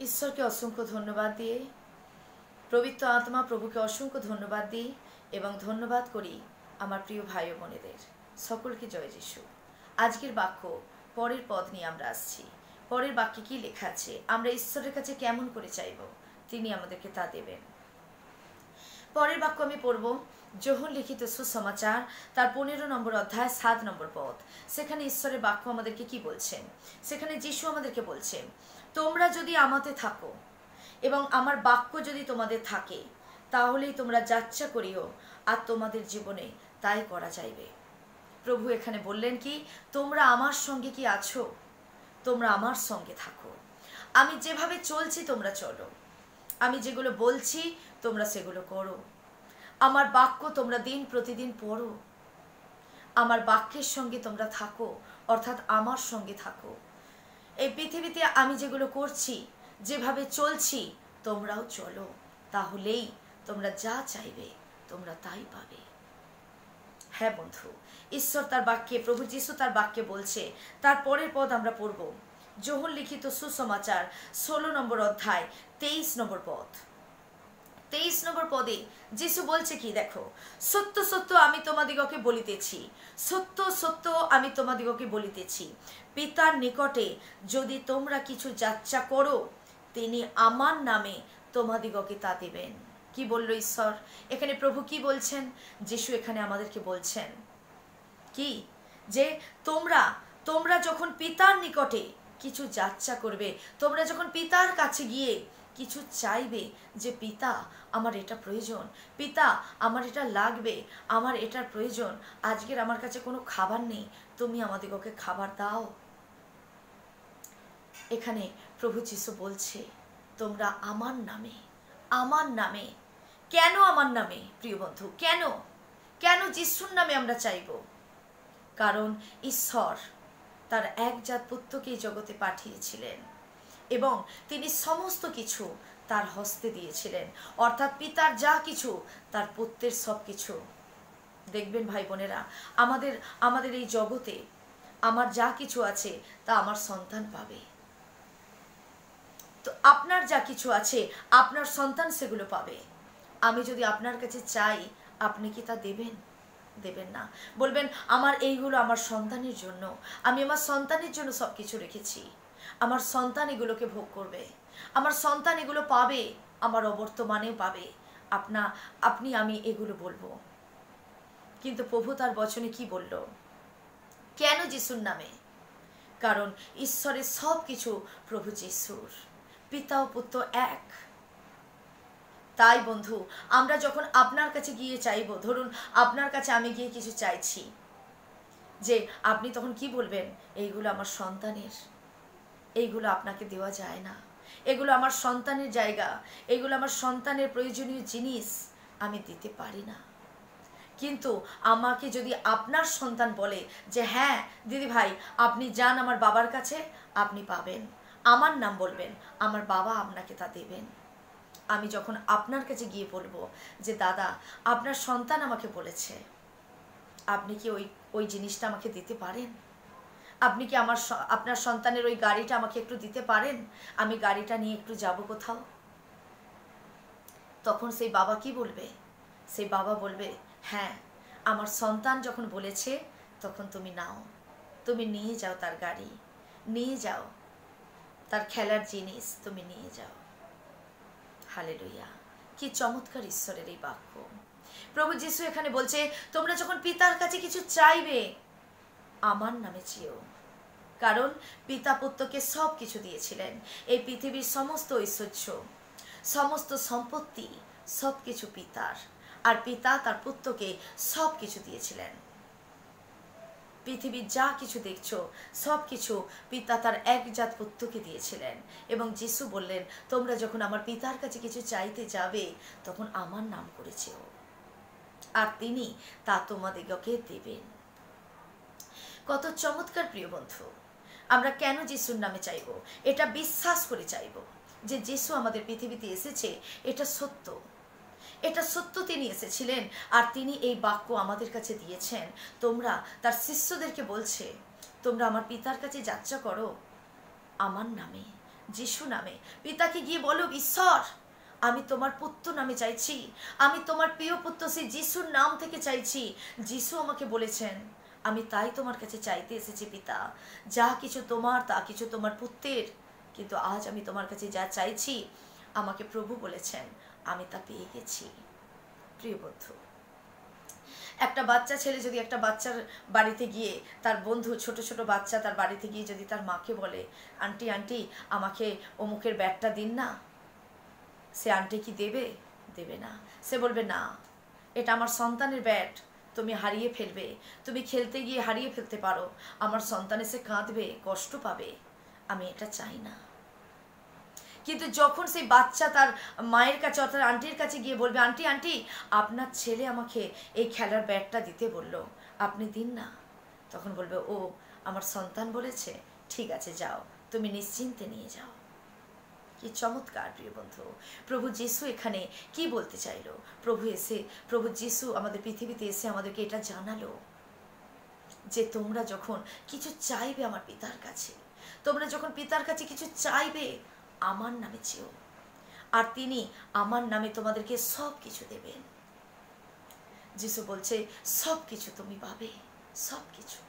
ঈশ্বরকে অসংখ্য ধন্যবাদ দিয়ে, পবিত্র আত্মা প্রভুকে অসংখ্য ধন্যবাদ দিই এবং ধন্যবাদ করি আমার প্রিয় ভাই ও বোনেদের সকলকে জয় যিশু। আজকের বাক্য পরের পদ নিয়ে আমরা আসছি। পরের বাক্যে কি লেখা আছে, আমরা ঈশ্বরের কাছে কেমন করে চাইব, তিনি আমাদেরকে তা দেবেন। পরের বাক্য আমি পড়ব যোহন লিখিত সুসমাচার তার 15 নম্বর অধ্যায় 7 নম্বর পদ। সেখানে ঈশ্বরের বাক্য আমাদেরকে কি বলছেন, সেখানে যিশু আমাদেরকে বলছেন, তোমরা যদি আমাতে থাকো এবং আমার বাক্য যদি তোমাদের থাকে, তাহলেই তোমরা যাচ্ছা করিও আর তোমাদের জীবনে তাই করা যাইবে। প্রভু এখানে বললেন কি, তোমরা আমার সঙ্গে কি আছো, তোমরা আমার সঙ্গে থাকো। আমি যেভাবে চলছি তোমরা চলো, আমি যেগুলো বলছি তোমরা সেগুলো করো। আমার বাক্য তোমরা দিন প্রতিদিন পড়ো, আমার বাক্যের সঙ্গে তোমরা থাকো, অর্থাৎ আমার সঙ্গে থাকো। এই পৃথিবীতে আমি যেগুলো করছি, যেভাবে চলছি তোমরাও চলো, তাহলেই তোমরা যা চাইবে তোমরা তাই পাবে। হ্যাঁ বন্ধু, ঈশ্বর তার বাক্যে, প্রভু যিশু তার বাক্যে বলছে। তার পরের পদ আমরা পড়ব যোহন লিখিত সুসমাচার 16 নম্বর অধ্যায় 23 নম্বর পদ। 23 নম্বর পদে যিশু বলছে কি, দেখো, সত্য সত্য আমি তোমাদিগকে বলিতেছি, সত্য সত্য আমি তোমাদিগকে বলিতেছি, পিতার নিকটে যদি তোমরা কিছু যাচ্ছা করো, তিনি আমার নামে তোমাদিগকে তা দেবেন। কি বললো ঈশ্বর এখানে, প্রভু কি বলছেন, যিশু এখানে আমাদেরকে বলছেন কি, যে তোমরা তোমরা যখন পিতার নিকটে কিছু যাচ্ছা করবে, তোমরা যখন পিতার কাছে গিয়ে কিছু চাইবে, যে পিতা আমার এটা প্রয়োজন, পিতা আমার এটা লাগবে, আমার এটার প্রয়োজন, আজকের আমার কাছে কোনো খাবার নেই, তুমি আমাদেরকে খাবার দাও। এখানে প্রভু যিশু বলছে, তোমরা আমার নামে, আমার নামে। কেন আমার নামে প্রিয় বন্ধু, কেন কেন যিশুর নামে আমরা চাইব? কারণ ঈশ্বর তার একজাত পুত্রকে জগতে পাঠিয়েছিলেন এবং তিনি সমস্ত কিছু তার হস্তে দিয়েছিলেন, অর্থাৎ পিতার যা কিছু তার পুত্রের সব কিছু। দেখবেন ভাই বোনেরা, আমাদের এই জগতে আমার যা কিছু আছে তা আমার সন্তান পাবে, তো আপনার যা কিছু আছে আপনার সন্তান সেগুলো পাবে। আমি যদি আপনার কাছে চাই, আপনি কি তা দেবেন? দেবেন না। বলবেন আমার এইগুলো আমার সন্তানের জন্য, আমি আমার সন্তানের জন্য সব কিছু রেখেছি, আমার সন্তান এগুলোকে ভোগ করবে, আমার সন্তান এগুলো পাবে, আমার অবর্তমানেও পাবে, আমি এগুলো বলবো। কিন্তু প্রভু তার বচনে কি বলল, কেন যিশুর নামে? কারণ ঈশ্বরের সব কিছু প্রভু যিশুর, পিতা ও পুত্র এক। তাই বন্ধু, আমরা যখন আপনার কাছে গিয়ে চাইব, ধরুন আপনার কাছে আমি গিয়ে কিছু চাইছি, যে আপনি তখন কি বলবেন, এইগুলো আমার সন্তানের, এইগুলো আপনাকে দেওয়া যায় না, এগুলো আমার সন্তানের জায়গা, এগুলো আমার সন্তানের প্রয়োজনীয় জিনিস, আমি দিতে পারি না। কিন্তু আমাকে যদি আপনার সন্তান বলে যে হ্যাঁ দিদি ভাই আপনি যান আমার বাবার কাছে, আপনি পাবেন, আমার নাম বলবেন, আমার বাবা আপনাকে তা দেবেন। আমি যখন আপনার কাছে গিয়ে বলবো যে দাদা আপনার সন্তান আমাকে বলেছে, আপনি কি ওই জিনিসটা আমাকে দিতে পারেন? আপনি কি আপনার সন্তানের ওই গাড়িটা আমাকে একটু দিতে পারেন? আমি গাড়িটা নিয়ে একটু যাব কোথাও। তখন সেই বাবা কি বলবে? সেই বাবা বলবে, হ্যাঁ আমার সন্তান যখন বলেছে তখন তুমি নাও, তুমি নিয়ে যাও, তার গাড়ি নিয়ে যাও, তার খেলার জিনিস তুমি নিয়ে যাও। হালেলুয়া! কি চমৎকার ঈশ্বরের এই বাক্য। প্রভু যিশু এখানে বলছে, তোমরা যখন পিতার কাছে কিছু চাইবে, আমার নামে চেয়েও। কারণ পিতা পুত্রকে সব কিছু দিয়েছিলেন, এই পৃথিবীর সমস্ত ঐশ্বর্য, সমস্ত সম্পত্তি সব কিছু পিতার, আর পিতা তার পুত্রকে সব কিছু দিয়েছিলেন। পৃথিবীর যা কিছু দেখছো সব কিছু পিতা তার একজাত পুত্রকে দিয়েছিলেন। এবং যিশু বললেন, তোমরা যখন আমার পিতার কাছে কিছু চাইতে যাবে, তখন আমার নাম করেছে ও, আর তিনি তা তোমাদিগকে দেবেন। কত চমৎকার প্রিয় বন্ধু! আমরা কেন যিশুর নামে চাইব? এটা বিশ্বাস করে চাইব যে যিশু আমাদের পৃথিবীতে এসেছে, এটা সত্য, এটা সত্য, তিনি এসেছিলেন আর তিনি এই বাক্য আমাদের কাছে দিয়েছেন। তোমরা, তার শিষ্যদেরকে বলছে, তোমরা আমার পিতার কাছে যাত্রা করো আমার নামে, যিশু নামে পিতাকে গিয়ে বলো, ঈশ্বর আমি তোমার পুত্র নামে চাইছি, আমি তোমার প্রিয় পুত্র সেই যিশুর নাম থেকে চাইছি। যিশু আমাকে বলেছেন আমি তাই তোমার কাছে চাইতে এসেছি পিতা, যা কিছু তোমার তা কিছু তোমার পুত্রের, কিন্তু আজ আমি তোমার কাছে যা চাইছি আমাকে প্রভু বলেছেন আমি তা পেয়ে গেছি। প্রিয় বন্ধু, একটা বাচ্চা ছেলে যদি একটা বাচ্চার বাড়িতে গিয়ে তার বন্ধু ছোট ছোট বাচ্চা তার বাড়িতে গিয়ে যদি তার মাকে বলে আন্টি আন্টি আমাকে অমুকের ব্যাটটা দিন না, সে আন্টি কি দেবে? দেবে না। সে বলবে না, এটা আমার সন্তানের ব্যাট, তুমি হারিয়ে ফেলবে, তুমি খেলতে গিয়ে হারিয়ে ফেলতে পারো, আমার সন্তান এসে কাঁদবে, কষ্ট পাবে, আমি এটা চাই না। কিন্তু যখন সেই বাচ্চা তার মায়ের কাছে অর্থাৎ আন্টির কাছে গিয়ে বলবে আন্টি আন্টি আপনার ছেলে আমাকে এই খেলার ব্যাটটা দিতে বলল, আপনি দিন না, তখন বলবে ও আমার সন্তান বলেছে, ঠিক আছে যাও, তুমি নিশ্চিন্তে নিয়ে যাও। কি চমৎকার প্রিয় বন্ধু! প্রভু যিশু এখানে কি বলতে চাইলো? প্রভু যিশু আমাদের পৃথিবীতে এসে আমাদেরকে এটা জানালো যে তোমরা যখন কিছু চাইবে আমার পিতার কাছে, তোমরা যখন পিতার কাছে কিছু চাইবে আমার নামে চেও, আর তিনি আমার নামে তোমাদেরকে সব কিছু দেবেন। যিশু বলছে সব কিছু তুমি পাবে, সব কিছু,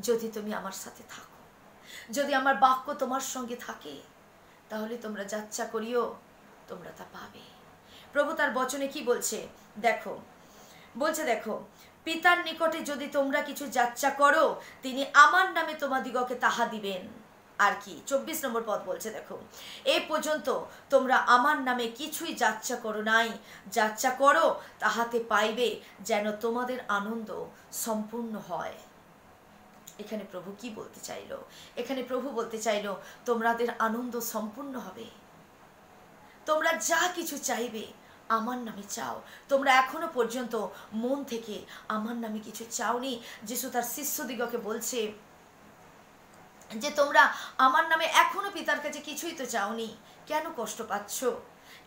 যদি তুমি আমার সাথে থাকো, যদি আমার বাক্য তোমার সঙ্গে থাকে, তাহলে তোমরা যাচ্ছা করিও, তোমরা তা পাবে। প্রভু তার বচনে কি বলছে দেখো, বলছে দেখো, পিতার নিকটে যদি তোমরা কিছু যাচ্ছা করো তিনি আমার নামে তোমাদিগকে তাহা দিবেন। আর কি 24 নম্বর পদ বলছে দেখো, এ পর্যন্ত তোমরা আমার নামে কিছুই যাচ্ছা করো নাই, যাচ্ছা করো তাহাতে পাইবে, যেন তোমাদের আনন্দ সম্পূর্ণ হয়। এখানে প্রভু কি বলতে চাইলো? এখানে প্রভু বলতে চাইলো তোমাদের আনন্দ সম্পূর্ণ হবে, তোমরা যা কিছু চাইবে আমার নামে চাও। তোমরা এখনো পর্যন্ত মন থেকে আমার নামে কিছু চাওনি। যিশু তার শিষ্যদিগকে বলছে যে তোমরা আমার নামে এখনো পিতার কাছে কিছুই তো চাওনি, কেন কষ্ট পাচ্ছ?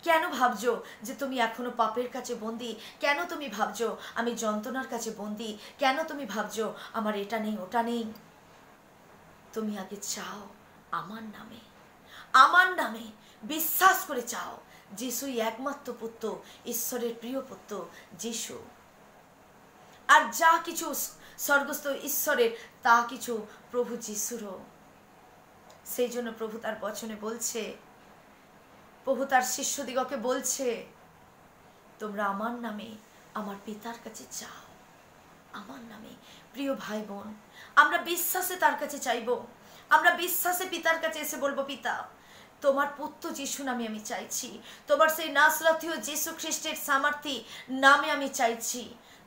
কেন ভাবছো যে তুমি এখনো পাপের কাছে বন্দী? কেন তুমি ভাবছো আমি যন্ত্রণার কাছে বন্দী? কেন তুমি ভাবছো আমার এটা নেই ওটা নেই? তুমি আগে চাও আমার নামে, আমার নামে বিশ্বাস করে চাও। যিশুই একমাত্র পুত্র, ঈশ্বরের প্রিয় পুত্র যিশু। আর যা কিছু স্বর্গস্থ ঈশ্বরের তা কিছু প্রভু যিশুরও। সেই জন্য প্রভু তার বচনে বলছে, প্রভু তার শিষ্যদিগকে বলছে তোমরা আমার নামে আমার পিতার কাছে চাও, আমার নামে। প্রিয় ভাই বোন, আমরা বিশ্বাসে তার কাছে চাইব, আমরা বিশ্বাসে পিতার কাছে এসে বলবো পিতা তোমার পুত্র যিশু নামে আমি চাইছি, তোমার সেই নাসরাথীয় যিশু খ্রিস্টের সামর্থ্যে নামে আমি চাইছি।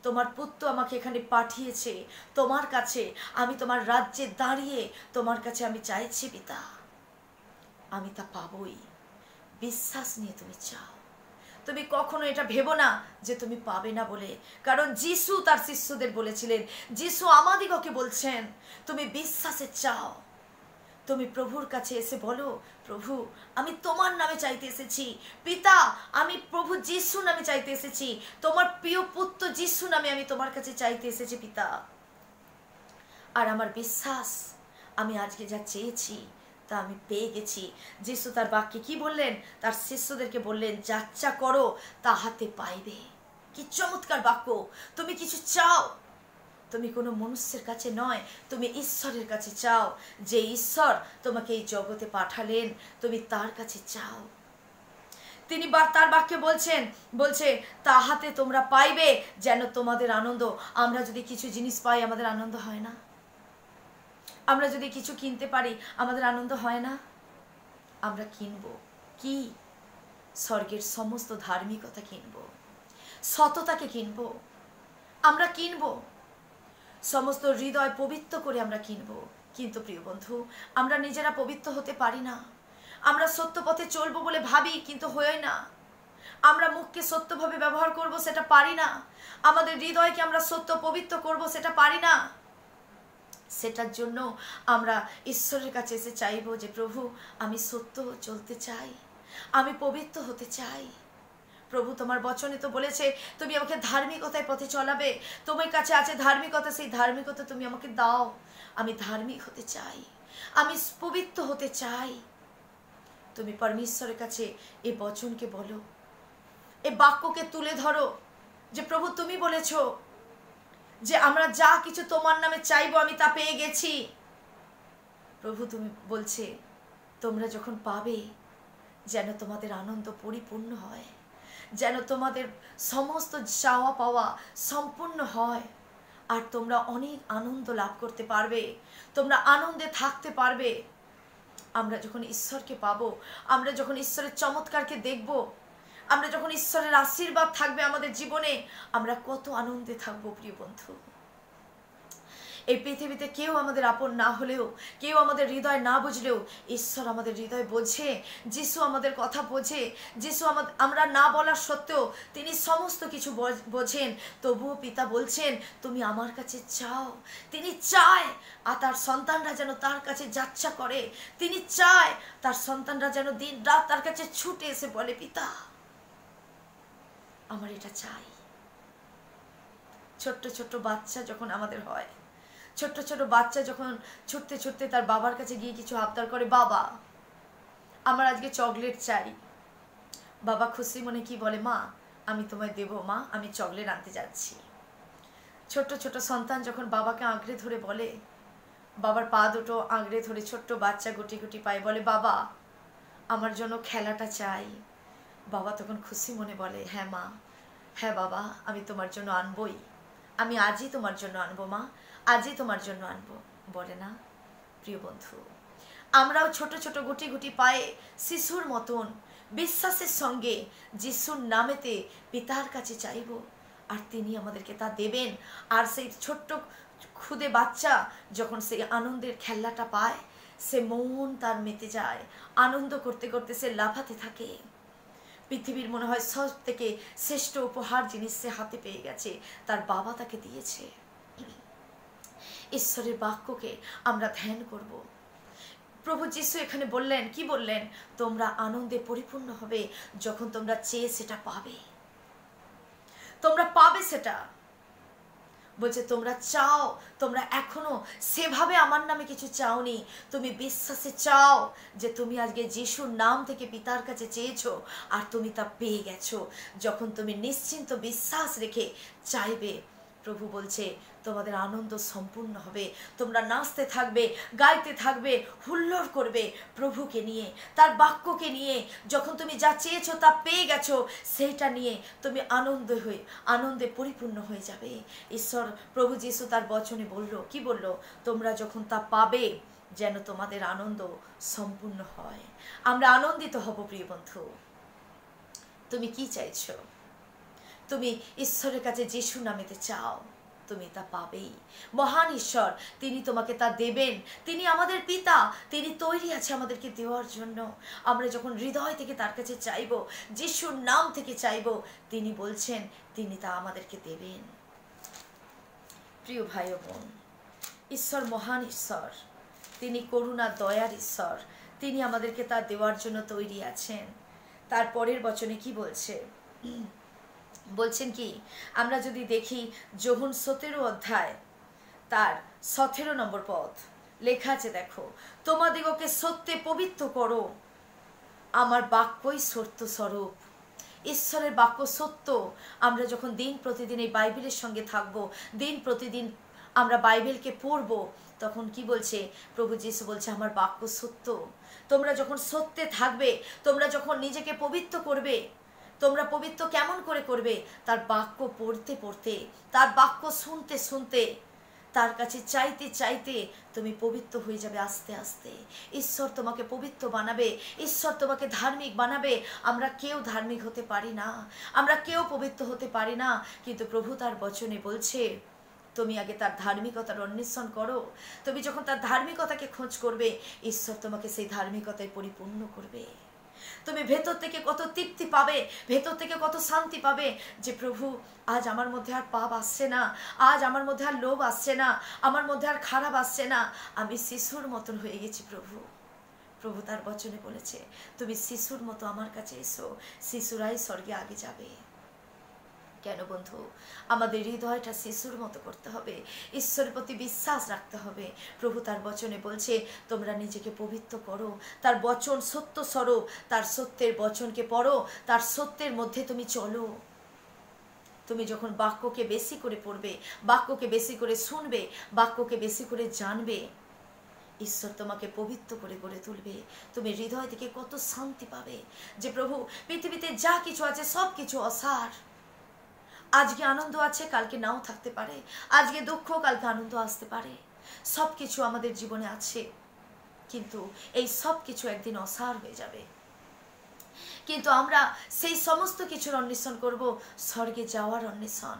তোমার পুত্র আমাকে এখানে পাঠিয়েছে তোমার কাছে, আমি তোমার রাজ্যে দাঁড়িয়ে তোমার কাছে আমি চাইছি পিতা, আমি তা পাবই। বিশ্বাস নিয়ে তুমি চাও, তুমি কখনো এটা ভেবো না যে তুমি পাবে না বলে, কারণ যিশু তার শিষ্যদের বলেছিলেন, যিশু আমাদিগকে বলছেন তুমি বিশ্বাসে চাও। তুমি প্রভুর কাছে এসে বলো প্রভু আমি তোমার নামে চাইতে এসেছি, পিতা আমি প্রভু যিশু নামে চাইতে এসেছি, তোমার প্রিয় পুত্র যিশু নামে আমি তোমার কাছে চাইতে এসেছি পিতা। আর আমার বিশ্বাস আমি আজকে যা চেয়েছি তা আমি পেয়ে গেছি। যিশু তার বাক্যে কি বললেন? তার শিষ্যদেরকে বললেন যাচ্ছা করো তাহাতে পাইবে। কি চমৎকার বাক্য! তুমি কিছু চাও, তুমি কোনো মনুষ্যের কাছে নয়, তুমি ঈশ্বরের কাছে চাও। যে ঈশ্বর তোমাকে এই জগতে পাঠালেন তুমি তার কাছে চাও। তিনি তার বাক্যে বলছে তাহাতে তোমরা পাইবে যেন তোমাদের আনন্দ। আমরা যদি কিছু জিনিস পাই আমাদের আনন্দ হয় না? আমরা যদি কিছু কিনতে পারি আমাদের আনন্দ হয় না? আমরা কিনবো কি? স্বর্গের সমস্ত ধার্মিকতা কিনবো, সততাকে কিনবো, আমরা কিনবো সমস্ত হৃদয় পবিত্র করে আমরা কিনবো। কিন্তু প্রিয় বন্ধু, আমরা নিজেরা পবিত্র হতে পারি না। আমরা সত্য পথে চলবো বলে ভাবি, কিন্তু হয় না। আমরা মুখকে সত্যভাবে ব্যবহার করব সেটা পারি না। আমাদের হৃদয়কে আমরা সত্য পবিত্র করব সেটা পারি না। সেটার জন্য আমরা ঈশ্বরের কাছে এসে চাইবো যে প্রভু আমি সত্য চলতে চাই, আমি পবিত্র হতে চাই। প্রভু তোমার বচনে তো বলেছে তুমি আমাকে ধার্মিকতায় পথে চলাবে, তোমার কাছে আছে ধার্মিকতা, সেই ধার্মিকতা তুমি আমাকে দাও। আমি ধার্মিক হতে চাই, আমি পবিত্র হতে চাই। তুমি পরমেশ্বরের কাছে এই বচনকে বলো, এই বাক্যকে তুলে ধরো যে প্রভু তুমি বলেছ যে আমরা যা কিছু তোমার নামে চাইবো আমি তা পেয়ে গেছি। প্রভু তুমি বলছে তোমরা যখন পাবে যেন তোমাদের আনন্দ পরিপূর্ণ হয়, যেন তোমাদের সমস্ত চাওয়া পাওয়া সম্পূর্ণ হয়, আর তোমরা অনেক আনন্দ লাভ করতে পারবে, তোমরা আনন্দে থাকতে পারবে। আমরা যখন ঈশ্বরকে পাবো, আমরা যখন ঈশ্বরের চমৎকারকে দেখব, আমরা যখন ঈশ্বরের আশীর্বাদ থাকবে আমাদের জীবনে, আমরা কত আনন্দে থাকবো প্রিয় বন্ধু। এই পৃথিবীতে কেউ আমাদের আপন না হলেও, কেউ আমাদের হৃদয় না বুঝলেও ঈশ্বর আমাদের হৃদয় বোঝে, যিশু আমাদের কথা বোঝে, যিশু আমরা না বলার সত্ত্বেও তিনি সমস্ত কিছু বোঝেন। তবুও পিতা বলছেন তুমি আমার কাছে চাও। তিনি চায় আর তার সন্তানরা যেন তার কাছে যাচ্ছা করে, তিনি চায় তার সন্তানরা যেন দিন রাত তার কাছে ছুটে এসে বলে পিতা আমার এটা চাই। ছোট্ট ছোট্ট বাচ্চা যখন আমাদের হয়, ছোট্ট ছোট বাচ্চা যখন ছুটতে ছুটতে তার বাবার কাছে গিয়ে কিছু আবদার করে, বাবা আমার আজকে চকলেট চাই, বাবা খুশি মনে কি বলে, মা আমি তোমায় দেবো, মা আমি চকলেট আনতে যাচ্ছি। ছোট্ট ছোট সন্তান যখন বাবাকে আঁকড়ে ধরে বলে, বাবার পা দুটো আঁকড়ে ধরে ছোট্ট বাচ্চা গুটি গুটি পায়ে বলে বাবা আমার জন্য খেলাটা চাই, বাবা তখন খুশি মনে বলে হ্যাঁ মা, হ্যাঁ বাবা আমি তোমার জন্য আনবই, আমি আজই তোমার জন্য আনবো মা, আজই তোমার জন্য আনবো, বলে না? প্রিয় বন্ধু, আমরাও ছোট ছোট গুটি গুটি পায়ে শিশুর মতন বিশ্বাসের সঙ্গে যিশুর নামেতে পিতার কাছে চাইব, আর তিনি আমাদেরকে তা দেবেন। আর সেই ছোট্ট খুদে বাচ্চা যখন সেই আনন্দের খেলাটা পায়, সে মন তার মেতে যায়, আনন্দ করতে করতে সে লাফাতে থাকে। পৃথিবীর মনে হয় সব থেকে শ্রেষ্ঠ উপহার জিনিস সে হাতে পেয়ে গেছে, তার বাবা তাকে দিয়েছে। ঈশ্বরের বাক্যকে আমরা ধ্যান করব। প্রভু যিশু এখানে বললেন, কি বললেন? তোমরা আনন্দে পরিপূর্ণ হবে যখন তোমরা চেয়ে সেটা পাবে, তোমরা পাবে সেটা। বলছে তোমরা চাও, তোমরা এখনো সেভাবে আমার নামে কিছু চাওনি, তুমি বিশ্বাসে চাও যে তুমি আজকে যিশুর নাম থেকে পিতার কাছে চেয়েছো আর তুমি তা পেয়ে গেছো। যখন তুমি নিশ্চিন্ত বিশ্বাস রেখে চাইবে, প্রভু বলছে তোমাদের আনন্দ সম্পূর্ণ হবে, তোমরা নাচতে থাকবে, গাইতে থাকবে, হুল্লোড় করবে প্রভুকে নিয়ে, তার বাক্যকে নিয়ে। যখন তুমি যা চেয়েছো তা পেয়ে গেছো, সেইটা নিয়ে তুমি আনন্দে পরিপূর্ণ হয়ে যাবে। ঈশ্বর প্রভু যিশু তার বচনে বলল, কি বলল? তোমরা যখন তা পাবে যেন তোমাদের আনন্দ সম্পূর্ণ হয়। আমরা আনন্দিত হব প্রিয় বন্ধু। তুমি কি চাইছো? তুমি ঈশ্বরের কাছে যিশু নামেতে চাও, তুমি তা পাবেই। মহান ঈশ্বর তিনি তোমাকে তা দেবেন, তিনি আমাদের পিতা, তিনি তৈরি আছে আমাদেরকে দেওয়ার জন্য। আমরা যখন হৃদয় থেকে তার কাছে চাইব, যিশুর নাম থেকে চাইব, তিনি বলছেন তিনি তা আমাদেরকে দেবেন। প্রিয় ভাই ও বোন, ঈশ্বর মহান ঈশ্বর, তিনি করুণা দয়ার ঈশ্বর, তিনি আমাদেরকে তা দেওয়ার জন্য তৈরি আছেন। তার পরের বচনে কি বলছে? বলছেন কি? আমরা যদি দেখি যোহন 17 অধ্যায় তার 17 নম্বর পদ লেখা আছে, দেখো, তোমাদিগকে সত্যে পবিত্র করো, আমার বাক্যই সত্য স্বরূপ। ঈশ্বরের বাক্য সত্য। আমরা যখন দিন প্রতিদিন এই বাইবেলের সঙ্গে থাকব, দিন প্রতিদিন আমরা বাইবেলকে পড়ব, তখন কি বলছে? প্রভু যিশু বলছে আমার বাক্য সত্য। তোমরা যখন সত্যে থাকবে, তোমরা যখন নিজেকে পবিত্র করবে, তোমরা পবিত্র কেমন করে করবে? তার বাক্য পড়তে পড়তে, তার বাক্য শুনতে শুনতে, তার কাছে চাইতে চাইতে তুমি পবিত্র হয়ে যাবে আস্তে আস্তে। ঈশ্বর তোমাকে পবিত্র বানাবে, ঈশ্বর তোমাকে ধার্মিক বানাবে। আমরা কেউ ধার্মিক হতে পারি না, আমরা কেউ পবিত্র হতে পারি না, কিন্তু প্রভু তার বচনে বলছে তুমি আগে তার ধার্মিকতার অন্বেষণ করো। তুমি যখন তার ধার্মিকতাকে খোঁজ করবে, ঈশ্বর তোমাকে সেই ধার্মিকতায় পরিপূর্ণ করবে। তুমি ভেতর থেকে কত তৃপ্তি পাবে, ভেতর থেকে কত শান্তি পাবে, যে প্রভু আজ আমার মধ্যে আর পাপ আসছে না, আজ আমার মধ্যে আর লোভ আসছে না, আমার মধ্যে আর খারাপ আসছে না, আমি শিশুর মতন হয়ে গেছি। প্রভু তার বচনে বলেছে তুমি শিশুর মতো আমার কাছে এসো, শিশুরাই স্বর্গে আগে যাবে। কেন বন্ধু? আমাদের হৃদয়টা শিশুর মতো করতে হবে, ঈশ্বরের প্রতি বিশ্বাস রাখতে হবে। প্রভু তার বচনে বলছে তোমরা নিজেকে পবিত্র করো, তার বচন সত্য স্বরূপ, তার সত্যের বচনকে পড়ো, তার সত্যের মধ্যে তুমি চলো। তুমি যখন বাক্যকে বেশি করে পড়বে, বাক্যকে বেশি করে শুনবে, বাক্যকে বেশি করে জানবে, ঈশ্বর তোমাকে পবিত্র করে গড়ে তুলবে। তুমি হৃদয় থেকে কত শান্তি পাবে যে প্রভু পৃথিবীতে যা কিছু আছে সব কিছু অসার। আজকে আনন্দ আছে, কালকে নাও থাকতে পারে, আজকে দুঃখ, কালকে আনন্দ আসতে পারে। সব কিছু আমাদের জীবনে আছে, কিন্তু এই সব কিছু একদিন অসার হয়ে যাবে। কিন্তু আমরা সেই সমস্ত কিছুর অন্বেষণ করব স্বর্গে যাওয়ার অন্বেষণ।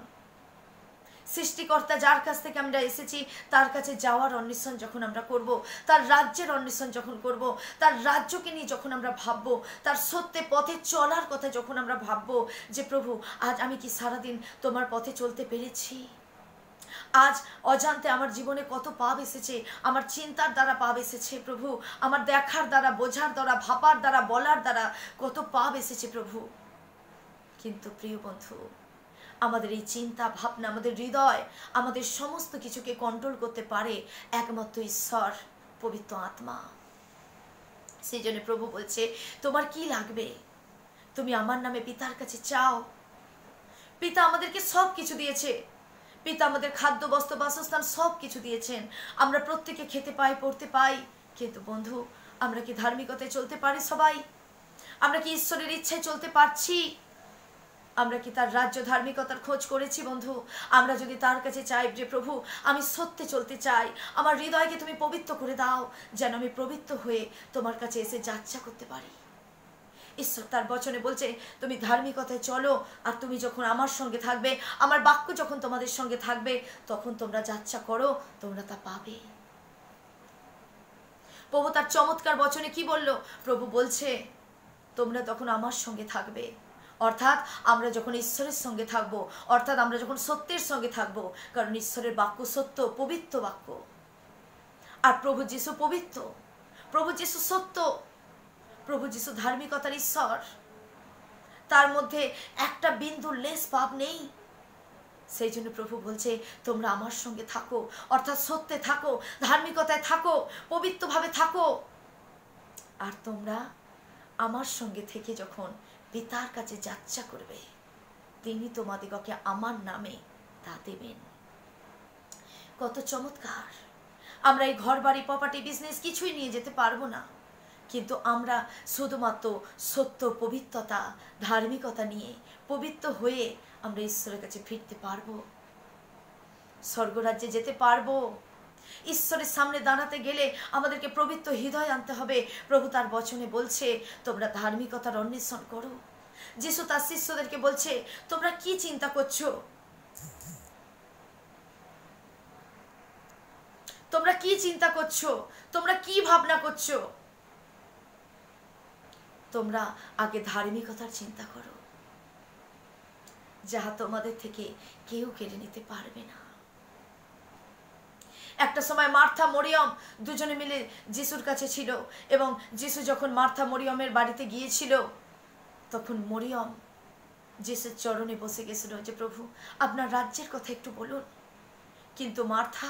সৃষ্টিকর্তা যার কাছ থেকে আমরা এসেছি তার কাছে যাওয়ার অন্বেষণ যখন আমরা করব, তার রাজ্যের অন্বেষণ যখন করব, তার রাজ্যকে নিয়ে যখন আমরা ভাববো, তার সত্যে পথে চলার কথা যখন আমরা ভাববো যে প্রভু আজ আমি কি সারাদিন তোমার পথে চলতে পেরেছি? আজ অজান্তে আমার জীবনে কত পাপ এসেছে, আমার চিন্তার দ্বারা পাপ এসেছে প্রভু, আমার দেখার দ্বারা, বোঝার দ্বারা, ভাবার দ্বারা, বলার দ্বারা কত পাপ এসেছে প্রভু। কিন্তু প্রিয় বন্ধু, আমাদের এই চিন্তা ভাবনা, আমাদের হৃদয়, আমাদের সমস্ত কিছুকে কন্ট্রোল করতে পারে একমাত্র ঈশ্বর, পবিত্র আত্মা। সেই জন্য প্রভু বলছে তোমার কি লাগবে তুমি আমার নামে পিতার কাছে চাও। পিতা আমাদেরকে সব কিছু দিয়েছে, পিতা আমাদের খাদ্য, বস্ত্র, বাসস্থান সব কিছু দিয়েছেন, আমরা প্রত্যেকে খেতে পাই, পড়তে পাই। কিন্তু বন্ধু, আমরা কি ধার্মিকতায় চলতে পারি সবাই? আমরা কি ঈশ্বরের ইচ্ছায় চলতে পারছি? আমরা কি তার রাজ্য ধার্মিকতার খোঁজ করেছি বন্ধু? আমরা যদি তার কাছে চাই যে প্রভু আমি সত্যে চলতে চাই, আমার হৃদয়কে তুমি পবিত্র করে দাও যেন আমি পবিত্র হয়ে তোমার কাছে এসে যাত্রা করতে পারি। ঈশ্বর তার বচনে বলছে তুমি ধার্মিকতায় চলো, আর তুমি যখন আমার সঙ্গে থাকবে, আমার বাক্য যখন তোমাদের সঙ্গে থাকবে, তখন তোমরা যাত্রা করো, তোমরা তা পাবে। প্রভু তার চমৎকার বচনে কি বলল? প্রভু বলছে তোমরা তখন আমার সঙ্গে থাকবে, অর্থাৎ আমরা যখন ঈশ্বরের সঙ্গে থাকব, অর্থাৎ আমরা যখন সত্যের সঙ্গে থাকব, কারণ ঈশ্বরের বাক্য সত্য, পবিত্র বাক্য। আর প্রভু যিশু পবিত্র, প্রভু যিশু সত্য, প্রভু যিশু ধার্মিকতার ঈশ্বর, তার মধ্যে একটা বিন্দু লেশ পাপ নেই। সেই জন্য প্রভু বলছে তোমরা আমার সঙ্গে থাকো, অর্থাৎ সত্যে থাকো, ধার্মিকতায় থাকো, পবিত্রভাবে থাকো। আর তোমরা আমার সঙ্গে থেকে যখন পিতার কাছে যাত্রা করবে, তিনি তোমাদিগকে আমার নামে তা দেবেন। কত চমৎকার! আমরা এই ঘর বাড়ি, প্রপার্টি, বিজনেস কিছুই নিয়ে যেতে পারবো না, কিন্তু আমরা শুধুমাত্র সত্য, পবিত্রতা, ধার্মিকতা নিয়ে পবিত্র হয়ে আমরা ঈশ্বরের কাছে ফিরতে পারবো, স্বর্গরাজ্যে যেতে পারবো। ঈশ্বরের সামনে দাঁড়াতে গেলে আমাদেরকে পবিত্র হৃদয় আনতে হবে। প্রভু তার বচনে বলছে তোমরা ধার্মিকতার অন্বেষণ করো। যিশু তার শিষ্যদেরকে বলছে তোমরা কি চিন্তা করছো, তোমরা কি চিন্তা করছো, তোমরা কি ভাবনা করছো? তোমরা আগে ধার্মিকতার চিন্তা করো, যাহা তোমাদের থেকে কেউ কেড়ে নিতে পারবে না। একটা সময় মার্থা, মরিয়ম দুজনে মিলে যিশুর কাছে ছিল, এবং যিশু যখন মার্থা মরিয়মের বাড়িতে গিয়েছিল, তখন মরিয়ম যিশুর চরণে বসে গেছিল যে প্রভু আপনার রাজ্যের কথা একটু বলুন। কিন্তু মার্থা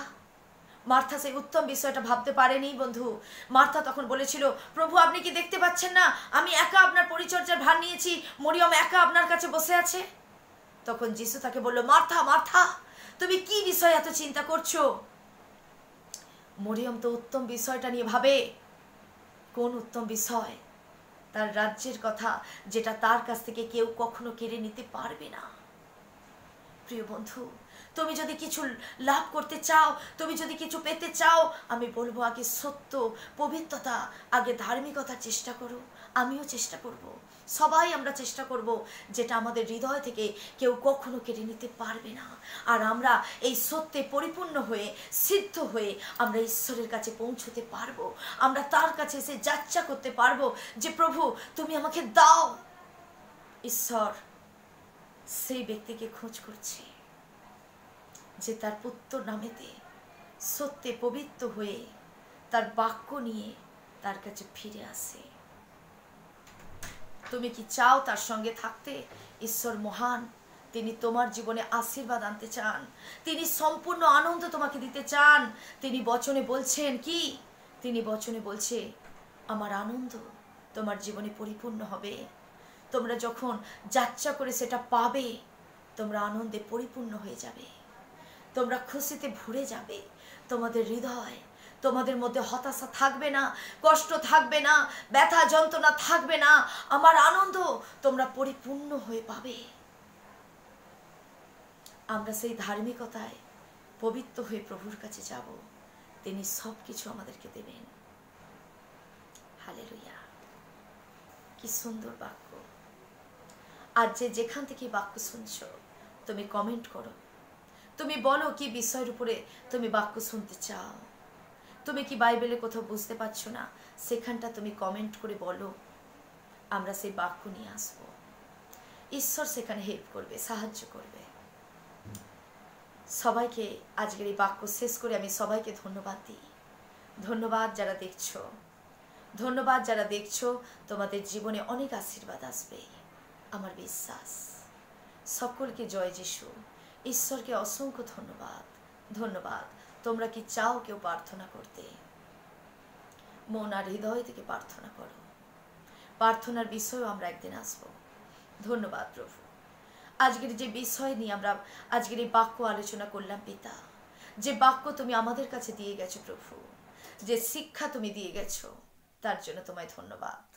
সেই উত্তম বিষয়টা ভাবতে পারেনি বন্ধু। মার্থা তখন বলেছিল প্রভু আপনি কি দেখতে পাচ্ছেন না আমি একা আপনার পরিচর্যার ভার নিয়েছি, মরিয়ম একা আপনার কাছে বসে আছে। তখন যিশু তাকে বলল মার্থা, মার্থা তুমি কি বিষয় এত চিন্তা করছো? মরিয়ম তো উত্তম বিষয়টা নিয়ে ভাবে। কোন উত্তম বিষয়? তার রাজ্যের কথা, যেটা তার কাছ থেকে কেউ কখনো কেড়ে নিতে পারবে না। প্রিয় বন্ধু, তুমি যদি কিছু লাভ করতে চাও, তুমি যদি কিছু পেতে চাও, আমি বলবো আগে সত্য, পবিত্রতা, আগে ধার্মিকতার চেষ্টা করো। আমিও চেষ্টা করব, সবাই আমরা চেষ্টা করব, যেটা আমাদের হৃদয় থেকে কেউ কখনো কেড়ে নিতে পারবে না। আর আমরা এই সত্যে পরিপূর্ণ হয়ে, সিদ্ধ হয়ে আমরা ঈশ্বরের কাছে পৌঁছতে পারবো। আমরা তার কাছে এসে যাত্রা করতে পারবো যে প্রভু তুমি আমাকে দাও। ঈশ্বর সেই ব্যক্তিকে খোঁজ করছে যে তার পুত্র নামেতে সত্যে পবিত্র হয়ে তার বাক্য নিয়ে তার কাছে ফিরে আসে। তুমি কি চাও তার সঙ্গে থাকতে? ঈশ্বর মহান, তিনি তোমার জীবনে আশীর্বাদ আনতে চান, তিনি সম্পূর্ণ আনন্দ তোমাকে দিতে চান। তিনি বচনে বলছেন কি? তিনি বচনে বলছে, আমার আনন্দ তোমার জীবনে পরিপূর্ণ হবে। তোমরা যখন যাত্রা করে সেটা পাবে, তোমরা আনন্দে পরিপূর্ণ হয়ে যাবে, তোমরা খুশিতে ভরে যাবে। তোমাদের হৃদয়, তোমাদের মধ্যে হতাশা থাকবে না, কষ্ট থাকবে না, ব্যথা যন্ত্রণা থাকবে না। আমার আনন্দ তোমরা পরিপূর্ণ হয়ে পাবে। আমরা সেই ধার্মিকতায় পবিত্র হয়ে প্রভুর কাছে যাব, তিনি সব কিছু আমাদেরকে দেবেন। হালেলুয়া! কি সুন্দর বাক্য। আজ যেখান থেকে বাক্য শুনছো, তুমি কমেন্ট করো, তুমি বলো কি বিষয়ের উপরে তুমি বাক্য শুনতে চাও। তুমি কি বাইবেলে কোথাও বুঝতে পারছো না, সেখানটা তুমি কমেন্ট করে বলো, আমরা সেই বাক্য নিয়ে আসবো। ঈশ্বর সেখানে হেল্প করবে, সাহায্য করবে। সবাইকে আজকের এই বাক্য শেষ করে আমি সবাইকে ধন্যবাদ দিই। ধন্যবাদ যারা দেখছো, ধন্যবাদ যারা দেখছো। তোমাদের জীবনে অনেক আশীর্বাদ আসবে, আমার বিশ্বাস। সকলকে জয় যিশু। ঈশ্বরকে অসংখ্য ধন্যবাদ, ধন্যবাদ। তোমরা কি চাও কেউ প্রার্থনা করতে? মন আর হৃদয় থেকে প্রার্থনা করো। প্রার্থনার বিষয়েও আমরা একদিন আসবো। ধন্যবাদ প্রভু। আজকের যে বিষয় নিয়ে আমরা আজকের এই বাক্য আলোচনা করলাম পিতা, যে বাক্য তুমি আমাদের কাছে দিয়ে গেছো প্রভু, যে শিক্ষা তুমি দিয়ে গেছো, তার জন্য তোমায় ধন্যবাদ।